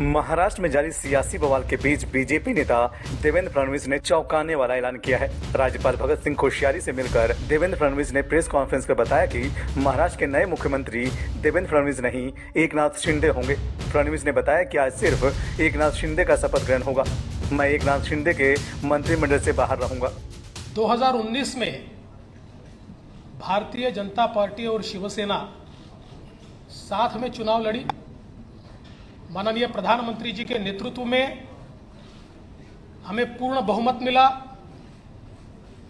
महाराष्ट्र में जारी सियासी बवाल के बीच बीजेपी नेता देवेंद्र फडणवीस ने चौंकाने वाला ऐलान किया है। राज्यपाल भगत सिंह कोश्यारी से मिलकर देवेंद्र फडणवीस ने प्रेस कॉन्फ्रेंस कर बताया कि महाराष्ट्र के नए मुख्यमंत्री देवेंद्र फडणवीस नहीं, एकनाथ शिंदे होंगे। फडणवीस ने बताया कि आज सिर्फ एकनाथ शिंदे का शपथ ग्रहण होगा। मैं एकनाथ शिंदे के मंत्रिमंडल से बाहर रहूंगा। 2019 में भारतीय जनता पार्टी और शिवसेना साथ में चुनाव लड़ी। माननीय प्रधानमंत्री जी के नेतृत्व में हमें पूर्ण बहुमत मिला।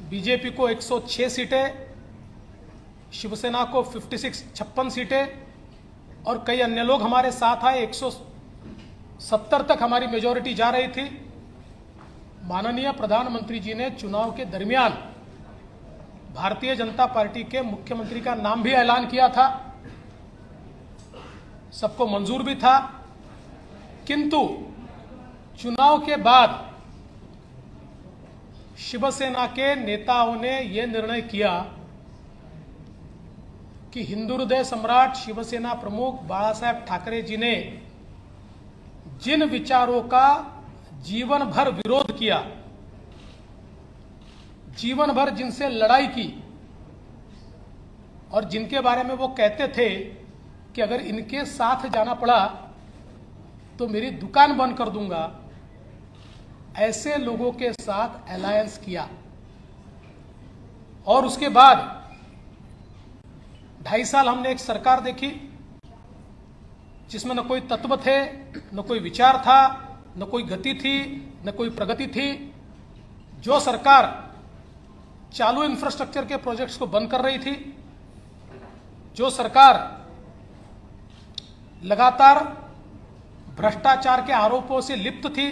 बीजेपी को 106 सीटें, शिवसेना को 56 सीटें और कई अन्य लोग हमारे साथ आए। 170 तक हमारी मेजॉरिटी जा रही थी। माननीय प्रधानमंत्री जी ने चुनाव के दरमियान भारतीय जनता पार्टी के मुख्यमंत्री का नाम भी ऐलान किया था, सबको मंजूर भी था। किंतु चुनाव के बाद शिवसेना के नेताओं ने यह निर्णय किया कि हिंदू हृदय सम्राट शिवसेना प्रमुख बाला साहेब ठाकरे जी ने जिन विचारों का जीवन भर विरोध किया, जीवन भर जिनसे लड़ाई की और जिनके बारे में वो कहते थे कि अगर इनके साथ जाना पड़ा तो मेरी दुकान बंद कर दूंगा, ऐसे लोगों के साथ अलायंस किया। और उसके बाद 2.5 साल हमने एक सरकार देखी जिसमें न कोई तत्व थे, न कोई विचार था, न कोई गति थी, न कोई प्रगति थी। जो सरकार चालू इंफ्रास्ट्रक्चर के प्रोजेक्ट्स को बंद कर रही थी, जो सरकार लगातार भ्रष्टाचार के आरोपों से लिप्त थी,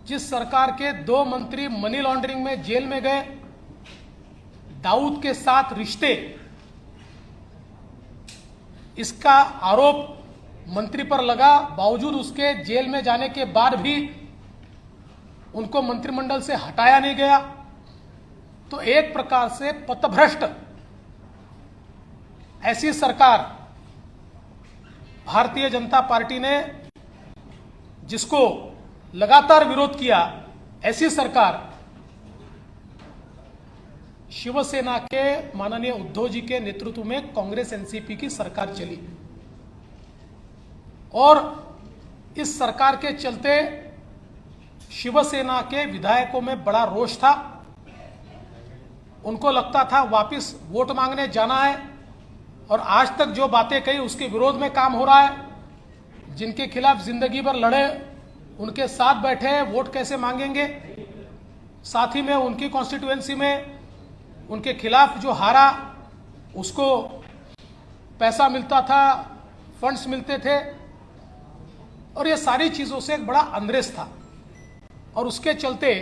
जिस सरकार के 2 मंत्री मनी लॉन्ड्रिंग में जेल में गए, दाऊद के साथ रिश्ते, इसका आरोप मंत्री पर लगा, बावजूद उसके जेल में जाने के बाद भी उनको मंत्रिमंडल से हटाया नहीं गया। तो एक प्रकार से पथभ्रष्ट ऐसी सरकार भारतीय जनता पार्टी ने, जिसको लगातार विरोध किया, ऐसी सरकार शिवसेना के माननीय उद्धव जी के नेतृत्व में कांग्रेस एनसीपी की सरकार चली। और इस सरकार के चलते शिवसेना के विधायकों में बड़ा रोष था। उनको लगता था वापस वोट मांगने जाना है और आज तक जो बातें कही उसके विरोध में काम हो रहा है। जिनके खिलाफ जिंदगी भर लड़े उनके साथ बैठे, वोट कैसे मांगेंगे। साथ ही में उनकी कॉन्स्टिट्यूएंसी में उनके खिलाफ जो हारा उसको पैसा मिलता था, फंड्स मिलते थे और ये सारी चीजों से एक बड़ा अनरेस था। और उसके चलते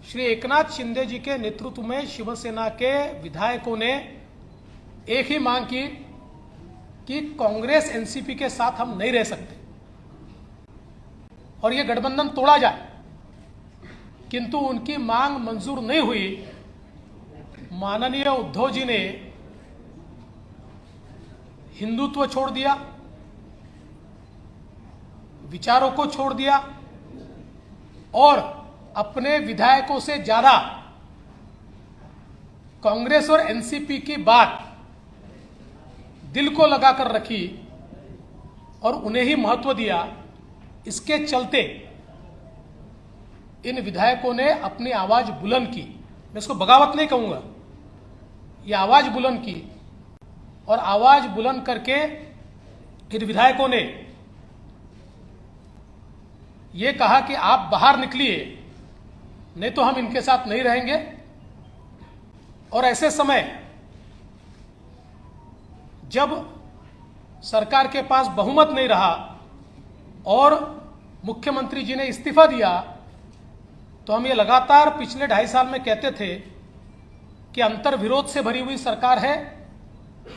श्री एकनाथ शिंदे जी के नेतृत्व में शिवसेना के विधायकों ने एक ही मांग की कि कांग्रेस एनसीपी के साथ हम नहीं रह सकते और यह गठबंधन तोड़ा जाए। किंतु उनकी मांग मंजूर नहीं हुई। माननीय उद्धव जी ने हिंदुत्व छोड़ दिया, विचारों को छोड़ दिया और अपने विधायकों से ज्यादा कांग्रेस और एनसीपी की बात दिल को लगाकर रखी और उन्हें ही महत्व दिया। इसके चलते इन विधायकों ने अपनी आवाज बुलंद की। मैं इसको बगावत नहीं कहूंगा, यह आवाज बुलंद की और आवाज बुलंद करके इन विधायकों ने यह कहा कि आप बाहर निकलिए, नहीं तो हम इनके साथ नहीं रहेंगे। और ऐसे समय जब सरकार के पास बहुमत नहीं रहा और मुख्यमंत्री जी ने इस्तीफा दिया, तो हम ये लगातार पिछले 2.5 साल में कहते थे कि अंतर विरोध से भरी हुई सरकार है,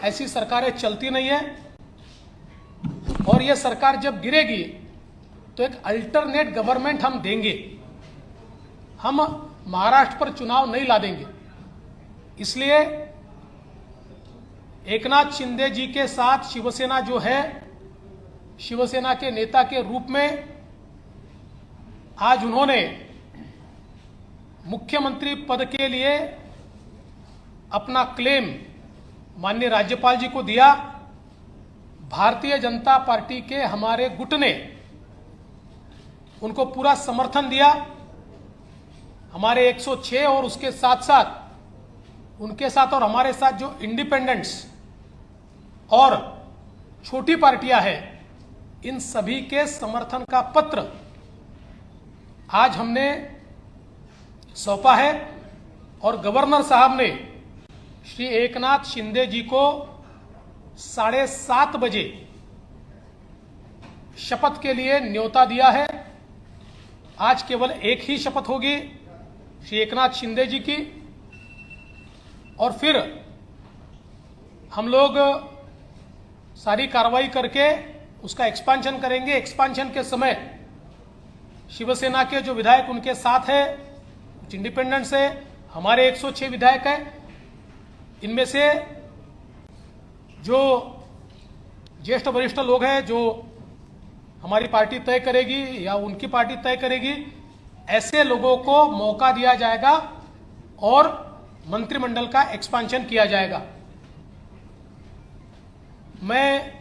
ऐसी सरकारें चलती नहीं है और ये सरकार जब गिरेगी तो एक अल्टरनेट गवर्नमेंट हम देंगे, हम महाराष्ट्र पर चुनाव नहीं ला देंगे। इसलिए एकनाथ शिंदे जी के साथ शिवसेना जो है शिवसेना के नेता के रूप में आज उन्होंने मुख्यमंत्री पद के लिए अपना क्लेम माननीय राज्यपाल जी को दिया। भारतीय जनता पार्टी के हमारे गुट ने उनको पूरा समर्थन दिया। हमारे 106 और उसके साथ साथ उनके साथ और हमारे साथ जो इंडिपेंडेंट्स और छोटी पार्टियां हैं, इन सभी के समर्थन का पत्र आज हमने सौंपा है और गवर्नर साहब ने श्री एकनाथ शिंदे जी को 7:30 बजे शपथ के लिए न्योता दिया है। आज केवल एक ही शपथ होगी श्री एकनाथ शिंदे जी की, और फिर हम लोग सारी कार्रवाई करके उसका एक्सपांशन करेंगे। एक्सपांशन के समय शिवसेना के जो विधायक उनके साथ है, कुछ इंडिपेंडेंट्स है, हमारे 106 विधायक हैं। इनमें से जो ज्येष्ठ वरिष्ठ लोग हैं, जो हमारी पार्टी तय करेगी या उनकी पार्टी तय करेगी, ऐसे लोगों को मौका दिया जाएगा और मंत्रिमंडल का एक्सपांशन किया जाएगा। मैं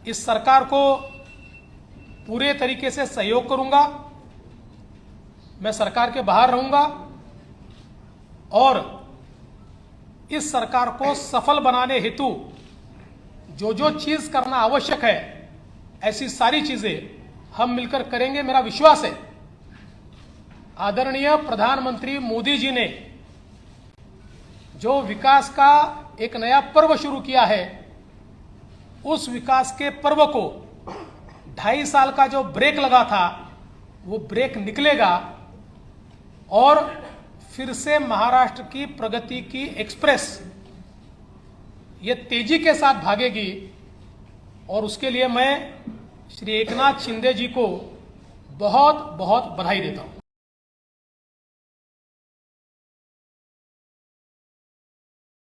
इस सरकार को पूरे तरीके से सहयोग करूंगा। मैं सरकार के बाहर रहूंगा और इस सरकार को सफल बनाने हेतु जो जो चीज करना आवश्यक है, ऐसी सारी चीजें हम मिलकर करेंगे। मेरा विश्वास है आदरणीय प्रधानमंत्री मोदी जी ने जो विकास का एक नया पर्व शुरू किया है, उस विकास के पर्व को 2.5 साल का जो ब्रेक लगा था, वो ब्रेक निकलेगा और फिर से महाराष्ट्र की प्रगति की एक्सप्रेस ये तेजी के साथ भागेगी। और उसके लिए मैं श्री एकनाथ शिंदे जी को बहुत बहुत बधाई देता हूं।